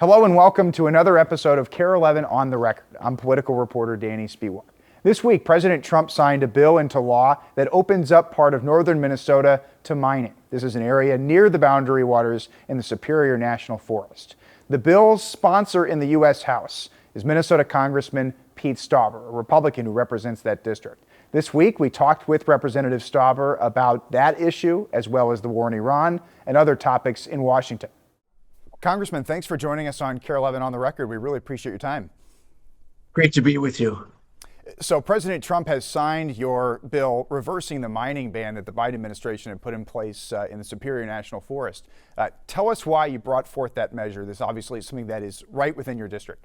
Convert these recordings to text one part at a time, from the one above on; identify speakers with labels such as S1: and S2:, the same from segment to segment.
S1: Hello and welcome to another episode of KARE 11 on the Record. I'm political reporter Danny Spiewak. This week, President Trump signed a bill into law that opens up part of northern Minnesota to mining. This is an area near the boundary waters in the Superior National Forest. The bill's sponsor in the U.S. House is Minnesota Congressman Pete Stauber, a Republican who represents that district. This week, we talked with Representative Stauber about that issue, as well as the war in Iran and other topics in Washington. Congressman, thanks for joining us on KARE 11 on the Record. We really appreciate your time.
S2: Great to be with you.
S1: So President Trump has signed your bill reversing the mining ban that the Biden administration had put in place in the Superior National Forest. Tell us why you brought forth that measure. This obviously is something that is right within your district.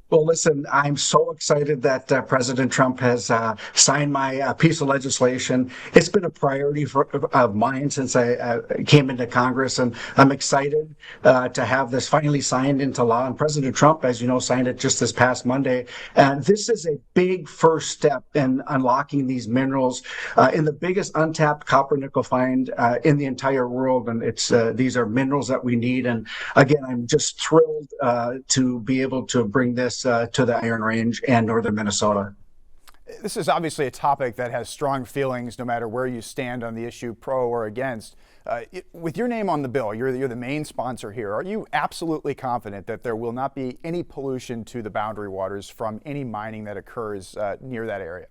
S2: Well, listen, I'm so excited that President Trump has signed my piece of legislation. It's been a priority of mine since I came into Congress, and I'm excited to have this finally signed into law. And President Trump, as you know, signed it just this past Monday. And this is a big first step in unlocking these minerals in the biggest untapped copper nickel find in the entire world. And these are minerals that we need. And again, I'm just thrilled to be able to bring this to the Iron Range and northern Minnesota.
S1: This is obviously a topic that has strong feelings no matter where you stand on the issue, pro or against. With your name on the bill, you're the main sponsor here. Are you absolutely confident that there will not be any pollution to the boundary waters from any mining that occurs near that area?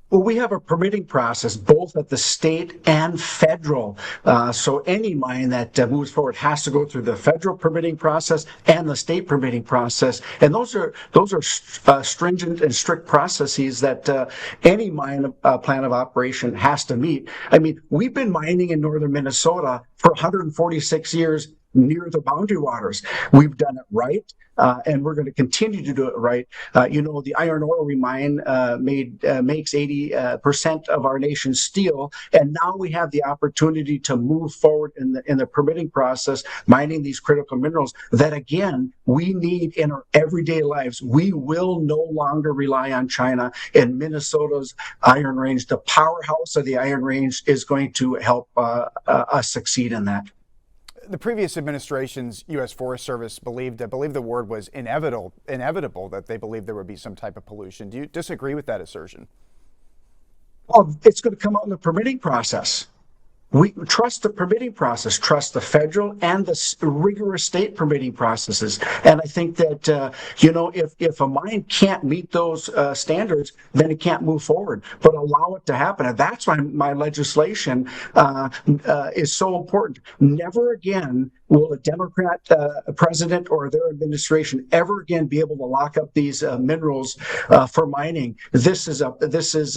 S2: Well, we have a permitting process both at the state and federal. So any mine that moves forward has to go through the federal permitting process and the state permitting process. And those are stringent and strict processes that any mine plan of operation has to meet. I mean, we've been mining in northern Minnesota for 146 years near the boundary waters. We've done it right, and we're going to continue to do it right. The iron ore we mine makes 80% of our nation's steel, and now we have the opportunity to move forward in the permitting process, mining these critical minerals that, again, we need in our everyday lives. We will no longer rely on China, and Minnesota's Iron Range, the powerhouse of the Iron Range, is going to help us succeed in that.
S1: The previous administration's U.S. Forest Service believed, I believe the word was inevitable, that they believed there would be some type of pollution. Do you disagree with that assertion?
S2: Well, it's going to come out in the permitting process. We trust the permitting process, trust the federal and the rigorous state permitting processes. And I think that, if a mine can't meet those standards, then it can't move forward, but allow it to happen. And that's why my legislation is so important. Never again will a Democrat president or their administration ever again be able to lock up these minerals for mining. This is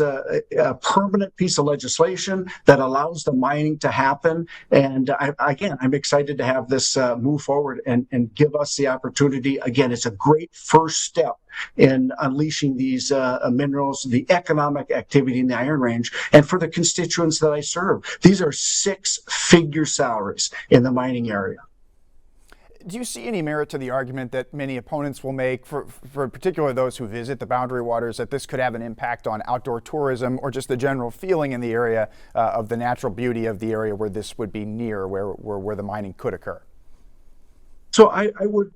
S2: a permanent piece of legislation that allows the mining to happen. And I'm excited to have this move forward and give us the opportunity. Again, it's a great first step in unleashing these minerals, the economic activity in the Iron Range, and for the constituents that I serve. These are six-figure salaries in the mining area.
S1: Do you see any merit to the argument that many opponents will make, for particularly those who visit the boundary waters, that this could have an impact on outdoor tourism or just the general feeling in the area of the natural beauty of the area where this would be near, where the mining could occur?
S2: So I would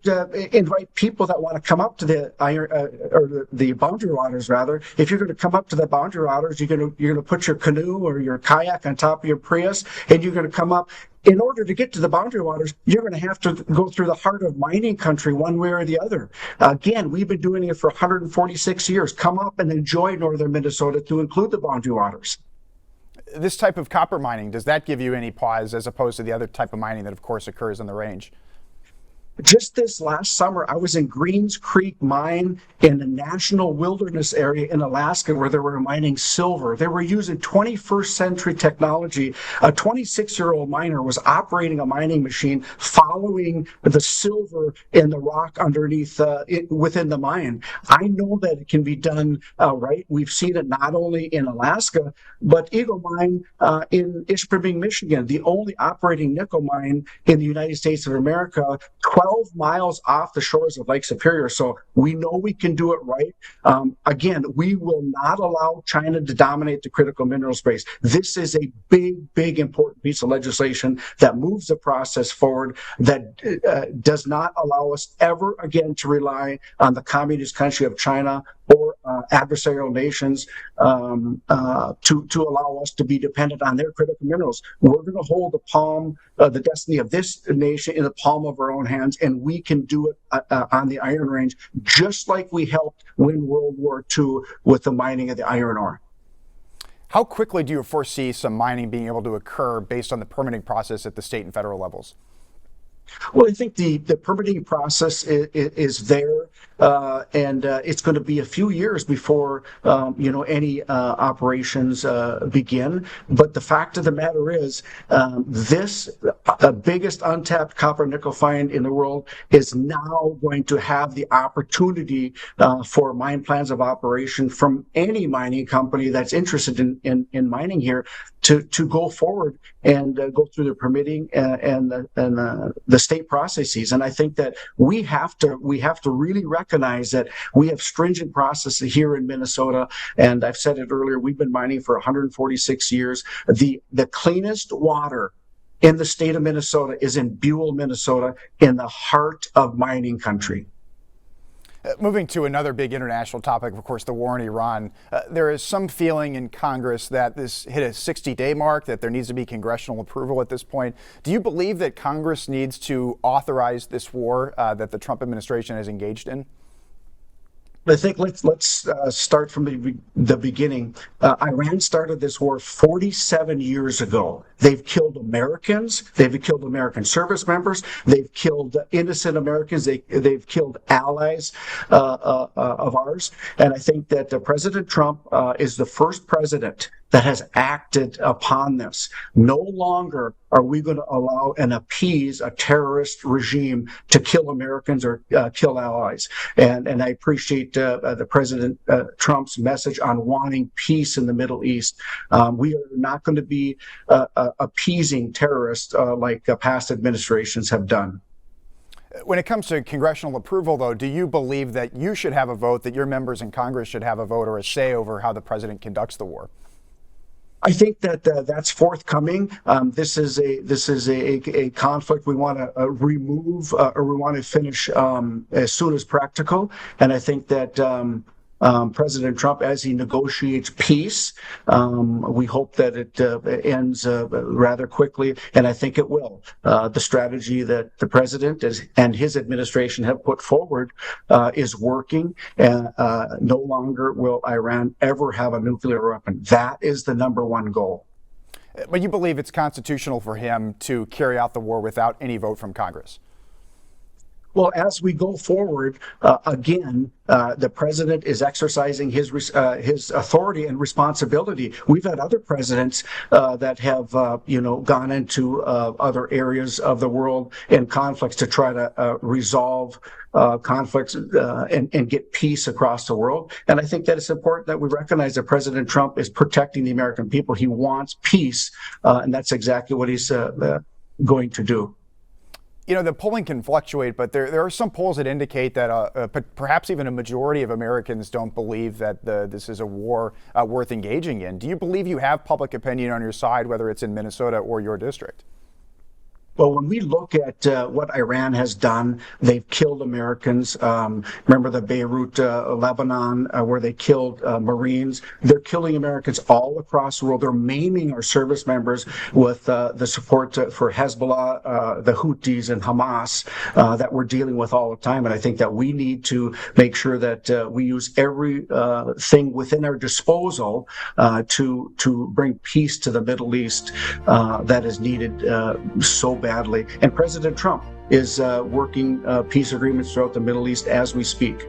S2: invite people that want to come up to the boundary waters, rather. If you're going to come up to the boundary waters, you're going to put your canoe or your kayak on top of your Prius, and you're going to come up. In order to get to the boundary waters, you're going to have to go through the heart of mining country one way or the other. Again, we've been doing it for 146 years. Come up and enjoy northern Minnesota, to include the boundary waters.
S1: This type of copper mining, does that give you any pause as opposed to the other type of mining that, of course, occurs on the range?
S2: Just this last summer, I was in Greens Creek Mine in the National Wilderness area in Alaska, where they were mining silver. They were using 21st century technology. A 26-year-old miner was operating a mining machine, following the silver in the rock underneath within the mine. I know that it can be done right. We've seen it not only in Alaska, but Eagle Mine in Ishpeming, Michigan, the only operating nickel mine in the United States of America, 12 miles off the shores of Lake Superior. So we know we can do it right. Again, we will not allow China to dominate the critical mineral space. This is a big, important piece of legislation that moves the process forward, that does not allow us ever again to rely on the communist country of China or adversarial nations to allow us to be dependent on their critical minerals. We're going to hold the destiny of this nation in the palm of our own hands, and we can do it on the Iron Range, just like we helped win World War II with the mining of the iron ore.
S1: How quickly do you foresee some mining being able to occur based on the permitting process at the state and federal levels?
S2: Well, I think the permitting process is there, and it's going to be a few years before any operations begin. But the fact of the matter is, this biggest untapped copper nickel find in the world is now going to have the opportunity for mine plans of operation from any mining company that's interested in mining here to go forward and go through the permitting and the state processes. And I think that we have to really recognize that we have stringent processes here in Minnesota. And I've said it earlier, we've been mining for 146 years. The cleanest water in the state of Minnesota is in Buell, Minnesota, in the heart of mining country.
S1: Moving to another big international topic, of course, the war in Iran. There is some feeling in Congress that this hit a 60-day mark, that there needs to be congressional approval at this point. Do you believe that Congress needs to authorize this war that the Trump administration has engaged in?
S2: I think let's start from the beginning. Iran started this war 47 years ago. They've killed Americans. They've killed American service members. They've killed innocent Americans. They've killed allies of ours. And I think that President Trump is the first president that has acted upon this. No longer are we going to allow and appease a terrorist regime to kill Americans or kill allies. And I appreciate the President Trump's message on wanting peace in the Middle East. We are not going to be appeasing terrorists like past administrations have done.
S1: When it comes to congressional approval, though, do you believe that you should have a vote, that your members in Congress should have a vote or a say over how the president conducts the war?
S2: I think that that's forthcoming. This is a conflict we want to remove or we want to finish as soon as practical. And I think that President Trump, as he negotiates peace, we hope that it ends rather quickly, and I think it will. The strategy that the president and his administration have put forward is working, and no longer will Iran ever have a nuclear weapon. That is the number one goal.
S1: But you believe it's constitutional for him to carry out the war without any vote from Congress?
S2: Well, as we go forward, again, the president is exercising his authority and responsibility. We've had other presidents that have, gone into other areas of the world in conflicts to try to resolve conflicts and get peace across the world. And I think that it's important that we recognize that President Trump is protecting the American people. He wants peace, and that's exactly what he's going to do.
S1: You know, the polling can fluctuate, but there are some polls that indicate that perhaps even a majority of Americans don't believe that this is a war worth engaging in. Do you believe you have public opinion on your side, whether it's in Minnesota or your district?
S2: Well, when we look at what Iran has done, they've killed Americans. Remember the Beirut, Lebanon, where they killed Marines. They're killing Americans all across the world. They're maiming our service members with the support for Hezbollah, the Houthis, and Hamas that we're dealing with all the time. And I think that we need to make sure that we use everything within our disposal to bring peace to the Middle East that is needed so badly. And President Trump is working peace agreements throughout the Middle East as we speak.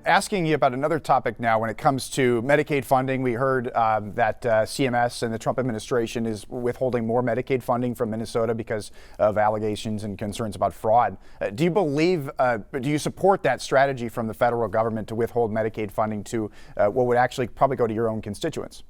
S1: Asking you about another topic now when it comes to Medicaid funding. We heard that CMS and the Trump administration is withholding more Medicaid funding from Minnesota because of allegations and concerns about fraud. Do you support that strategy from the federal government to withhold Medicaid funding to what would actually probably go to your own constituents?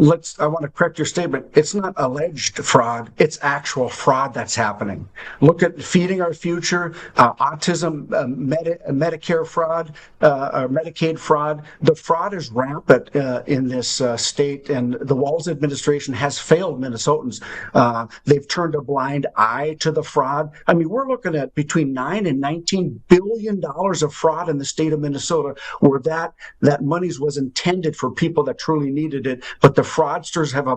S2: I want to correct your statement. It's not alleged fraud. It's actual fraud that's happening. Look at Feeding Our Future, autism, Medicare fraud, or Medicaid fraud. The fraud is rampant in this state, and the Walz administration has failed Minnesotans. They've turned a blind eye to the fraud. I mean, we're looking at between $9 and $19 billion of fraud in the state of Minnesota, where that monies was intended for people that truly needed it, but the fraudsters have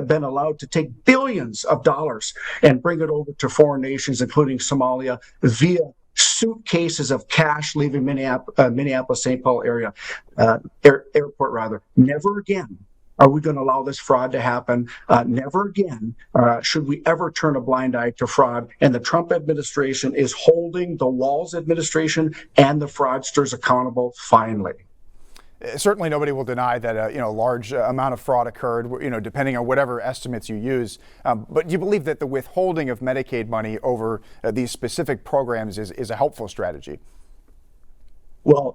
S2: been allowed to take billions of dollars and bring it over to foreign nations, including Somalia, via suitcases of cash leaving Minneapolis, St. Paul area, airport rather. Never again are we going to allow this fraud to happen. Never again should we ever turn a blind eye to fraud. And the Trump administration is holding the Walz administration and the fraudsters accountable finally.
S1: Certainly, nobody will deny that a large amount of fraud occurred. Depending on whatever estimates you use. But do you believe that the withholding of Medicaid money over these specific programs is a helpful strategy?
S2: Well,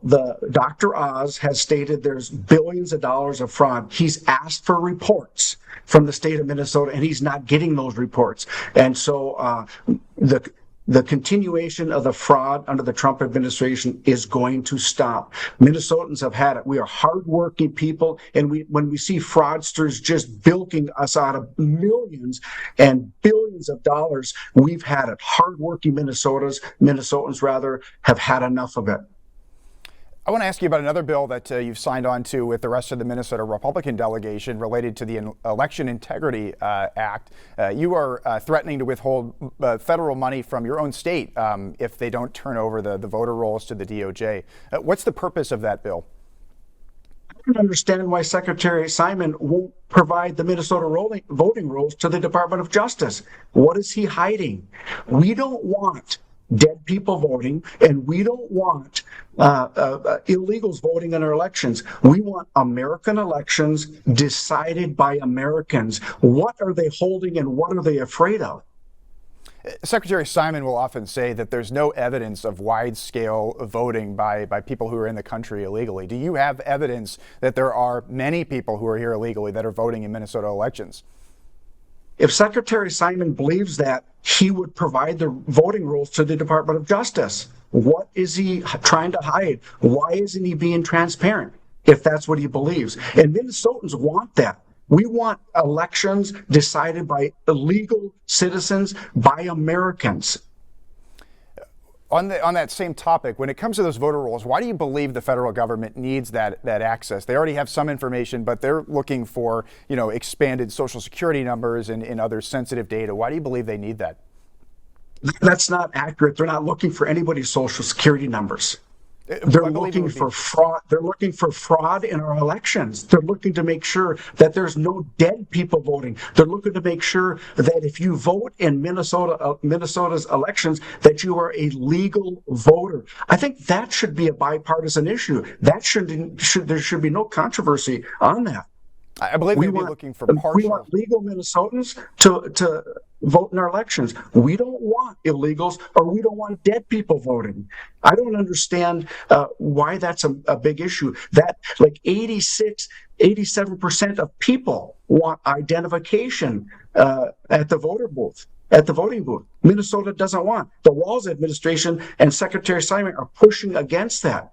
S2: Dr. Oz has stated there's billions of dollars of fraud. He's asked for reports from the state of Minnesota, and he's not getting those reports. And so the continuation of the fraud under the Trump administration is going to stop. Minnesotans have had it. We are hardworking people, and when we see fraudsters just bilking us out of millions and billions of dollars, we've had it. Hardworking Minnesotans have had enough of it.
S1: I want to ask you about another bill that you've signed on to with the rest of the Minnesota Republican delegation related to the Election Integrity Act. You are threatening to withhold federal money from your own state if they don't turn over the voter rolls to the DOJ. What's the purpose of that bill?
S2: I don't understand why Secretary Simon won't provide the Minnesota voting rolls to the Department of Justice. What is he hiding? We don't want dead people voting, and we don't want illegals voting in our elections. We want American elections decided by Americans. What are they holding and what are they afraid of?
S1: Secretary Simon will often say that there's no evidence of wide-scale voting by people who are in the country illegally. Do you have evidence that there are many people who are here illegally that are voting in Minnesota elections?
S2: If Secretary Simon believes that, he would provide the voting rolls to the Department of Justice. What is he trying to hide? Why isn't he being transparent if that's what he believes? And Minnesotans want that. We want elections decided by legal citizens, by Americans.
S1: On that same topic, when it comes to those voter rolls, why do you believe the federal government needs that access? They already have some information, but they're looking for expanded Social Security numbers and other sensitive data. Why do you believe they need that?
S2: That's not accurate. They're not looking for anybody's Social Security numbers. They're looking for fraud. They're looking for fraud in our elections. They're looking to make sure that there's no dead people voting. They're looking to make sure that if you vote in Minnesota's elections, that you are a legal voter. I think that should be a bipartisan issue. There should be no controversy on that.
S1: I believe we'd be looking for partial.
S2: We want legal Minnesotans to vote in our elections. We don't want illegals, or we don't want dead people voting. I don't understand why that's a big issue. That like 87% of people want identification at the voting booth. Minnesota doesn't want. The Walz administration and Secretary Simon are pushing against that.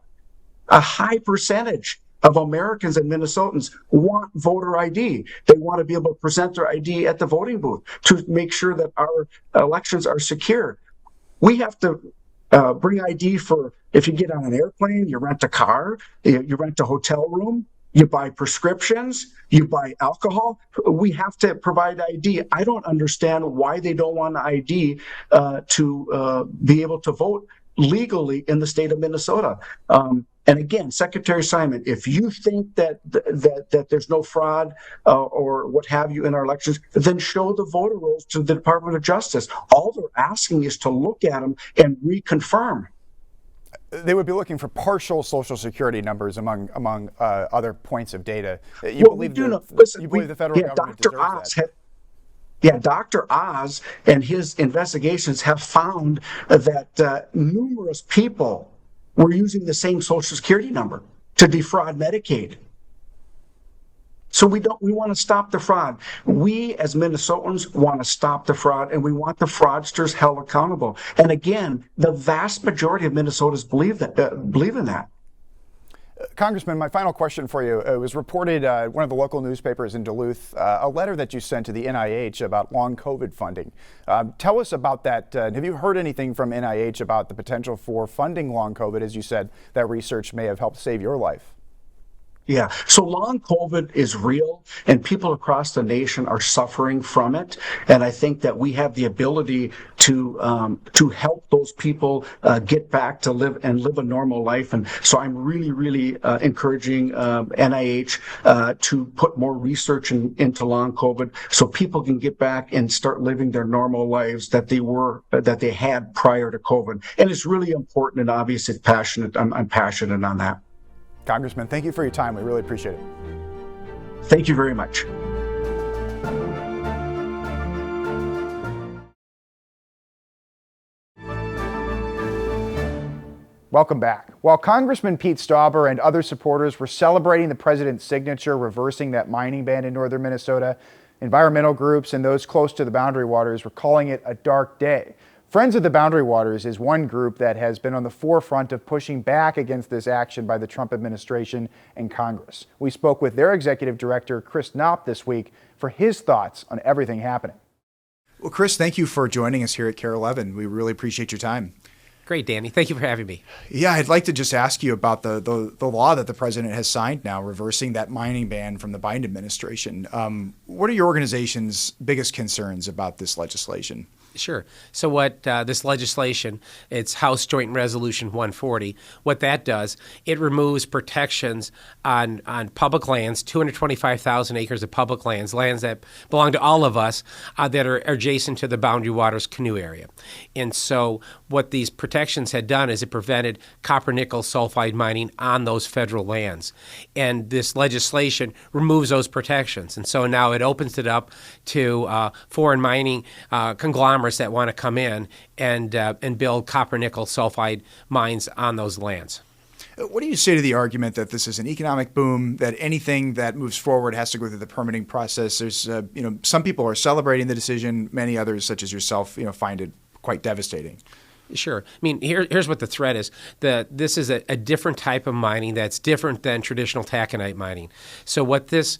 S2: A high percentage of Americans and Minnesotans want voter ID. They want to be able to present their ID at the voting booth to make sure that our elections are secure. We have to bring ID for if you get on an airplane, you rent a car, you rent a hotel room, you buy prescriptions, you buy alcohol. We have to provide ID. I don't understand why they don't want ID to be able to vote legally in the state of Minnesota. And again, Secretary Simon, if you think that there's no fraud or what have you in our elections, then show the voter rolls to the Department of Justice. All they're asking is to look at them and reconfirm.
S1: They would be looking for partial Social Security numbers among other points of data. You believe the federal government deserves that?
S2: Dr. Oz and his investigations have found that numerous people were using the same Social Security number to defraud Medicaid. So we want to stop the fraud. We as Minnesotans want to stop the fraud, and we want the fraudsters held accountable. And again, the vast majority of Minnesotans believe in that.
S1: Congressman, my final question for you. It was reported, one of the local newspapers in Duluth, a letter that you sent to the NIH about long COVID funding. Tell us about that. Have you heard anything from NIH about the potential for funding long COVID? As you said, that research may have helped save your life.
S2: Yeah. So long COVID is real, and people across the nation are suffering from it. And I think that we have the ability to help those people get back to live a normal life. And so I'm really encouraging NIH to put more research into long COVID, so people can get back and start living their normal lives that they had prior to COVID. And it's really important, and obviously passionate. I'm passionate on that.
S1: Congressman, thank you for your time. We really appreciate it.
S2: Thank you very much.
S1: Welcome back. While Congressman Pete Stauber and other supporters were celebrating the president's signature reversing that mining ban in northern Minnesota, environmental groups and those close to the Boundary Waters were calling it a dark day. Friends of the Boundary Waters is one group that has been on the forefront of pushing back against this action by the Trump administration and Congress. We spoke with their executive director, Knopf, this week for his thoughts on everything happening. Well, Chris, thank you for joining us here at KARE 11. We really appreciate your time.
S3: Great, Danny. Thank you for having me.
S1: Yeah, I'd like to just ask you about the law that the president has signed now, reversing that mining ban from the Biden administration. What are your organization's biggest concerns about this legislation?
S3: Sure. So what this legislation, it's House Joint Resolution 140, what that does, it removes protections on public lands, 225,000 acres of public lands that belong to all of us that are adjacent to the Boundary Waters canoe area. And so what these protections had done is it prevented copper nickel sulfide mining on those federal lands. And this legislation removes those protections. And so now it opens it up to foreign mining conglomerates that want to come in and build copper nickel sulfide mines on those lands.
S1: What do you say to the argument that this is an economic boom, that anything that moves forward has to go through the permitting process? There's, some people are celebrating the decision. Many others, such as yourself, find it quite devastating.
S3: Sure. I mean, here's what the threat is. This is a different type of mining that's different than traditional taconite mining. So with this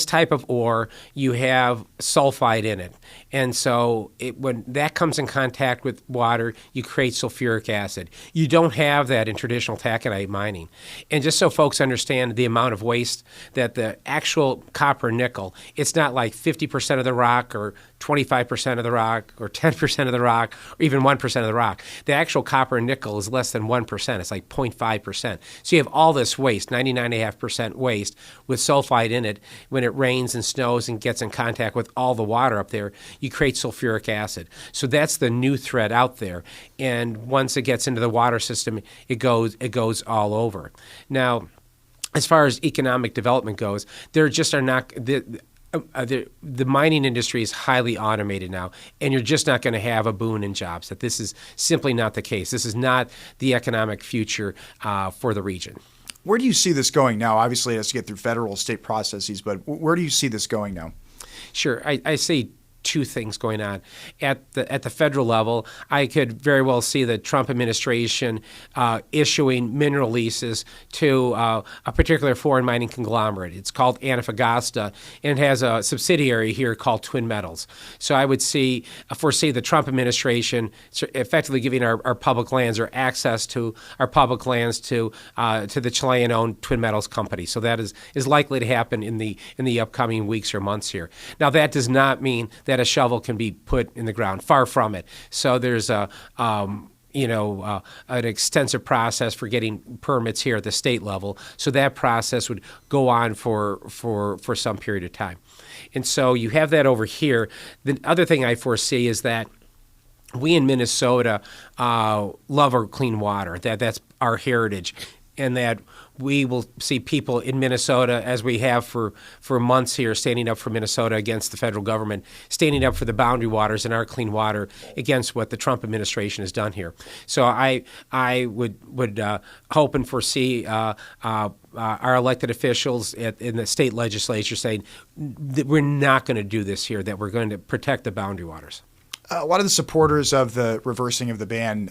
S3: type of ore, you have sulfide in it. And so when that comes in contact with water, you create sulfuric acid. You don't have that in traditional taconite mining. And just so folks understand the amount of waste that the actual copper nickel, it's not like 50% of the rock or 25% of the rock or 10% of the rock or even 1% of the rock. The actual copper and nickel is less than 1%. It's like 0.5%. So you have all this waste, 99.5% waste with sulfide in it. When it rains and snows and gets in contact with all the water up there, you create sulfuric acid. So that's the new threat out there. And once it gets into the water system, it goes all over. Now, as far as economic development goes, there just are not the mining industry is highly automated now, and you're just not going to have a boon in jobs. That this is simply not the case. This is not the economic future for the region.
S1: Where do you see this going now? Obviously, it has to get through federal, state processes, but where do you see this going now?
S3: Sure. I see two things going on. At the federal level, I could very well see the Trump administration issuing mineral leases to a particular foreign mining conglomerate. It's called Antofagasta, and it has a subsidiary here called Twin Metals. So I would foresee the Trump administration effectively giving our public lands or access to our public lands to the Chilean-owned Twin Metals company. So that is likely to happen in the upcoming weeks or months here. Now that does not mean that a shovel can be put in the ground. Far from it. So there's an extensive process for getting permits here at the state level. So that process would go on for some period of time. And so you have that over here. The other thing I foresee is that we in Minnesota love our clean water. That's our heritage. and that we will see people in Minnesota, as we have for months here, standing up for Minnesota against the federal government, standing up for the boundary waters and our clean water against what the Trump administration has done here. So I would hope and foresee our elected officials in the state legislature saying that we're not going to do this here, that we're going to protect the boundary waters.
S1: A lot of the supporters of the reversing of the ban,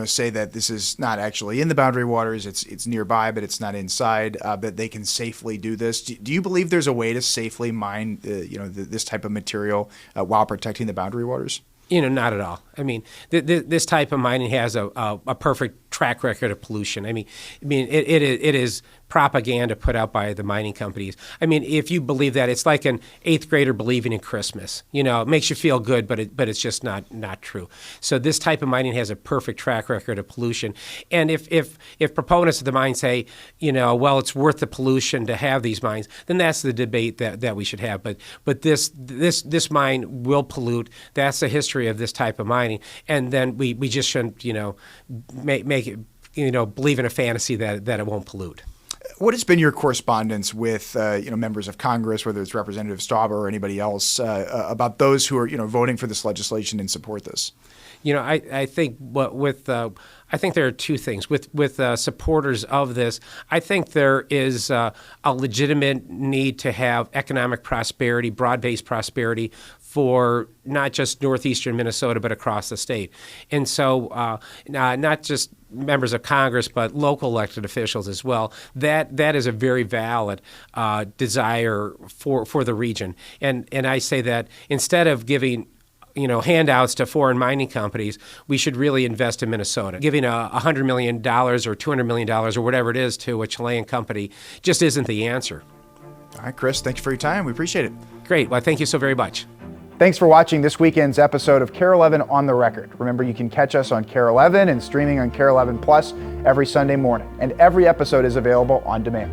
S1: say that this is not actually in the boundary waters. It's nearby, but it's not inside. That they can safely do this. Do you believe there's a way to safely mine, this type of material while protecting the boundary waters?
S3: Not at all. I mean, this type of mining has a perfect track record of pollution. I mean, it is propaganda put out by the mining companies. I mean, if you believe that, it's like an eighth grader believing in Christmas. It makes you feel good, but it's just not true. So this type of mining has a perfect track record of pollution. And if proponents of the mine say, well, it's worth the pollution to have these mines, then that's the debate that we should have. But this mine will pollute. That's the history of this type of mining. And then we just shouldn't, make it, believe in a fantasy that it won't pollute.
S1: What has been your correspondence with members of Congress, whether it's Representative Stauber or anybody else, about those who are voting for this legislation and support this?
S3: I think I think there are two things with supporters of this. I think there is a legitimate need to have economic prosperity, broad-based prosperity for not just northeastern Minnesota, but across the state. And so not just members of Congress, but local elected officials as well. That is a very valid desire for the region. And I say that instead of giving handouts to foreign mining companies, we should really invest in Minnesota. Giving $100 million or $200 million or whatever it is to a Chilean company just isn't the answer.
S1: All right, Chris, thank you for your time. We appreciate it.
S3: Great. Well, thank you so very much.
S1: Thanks for watching this weekend's episode of KARE 11 on the Record. Remember, you can catch us on KARE 11 and streaming on KARE 11 Plus every Sunday morning, and every episode is available on demand.